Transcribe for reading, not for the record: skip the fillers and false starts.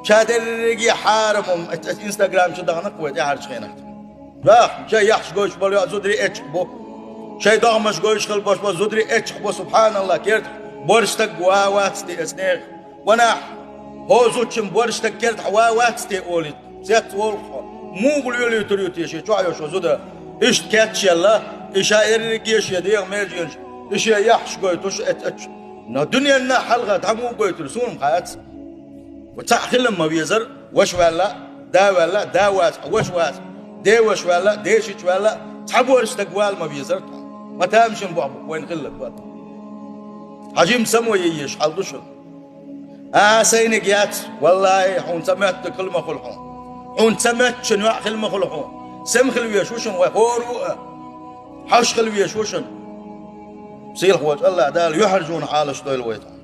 شادرجي حارمهم انستغرام شدغنق ودي هرش خينك راح شيء يحش قوش بلو زودري اتش بو شيء ضغمش قوش خل بوش زودري اتش بو سبحان الله كيرت بورشتك واواتستي اسنيغ وناح هو زوتشم بورشتك كيرت واواتستي اولي زيت وول مو قولي تريوتي شي شو شو زودا ايش كاتش يلا ايش ايرجيش يديغ ميجينش ايش يحش قويتوش اتش نا دنيا نا حلقه تعمو قويترسون خات وتحخل ما بيزر وش ولا دا واس وش واس دي وش ولا دي شيش ولا تحبوا استقبال ما بيزر ما تامشن بوعبو وين خلك بات حجيم سمو ييش حلدوشن سينك يات والله حون سمعت كلمة خلحون حون سمعت شنو كلمة خلحون سم خلوية شوشن وهورو حش خلوية شوشن سيل خوات الله دال يحرجون حالش دول ويتهم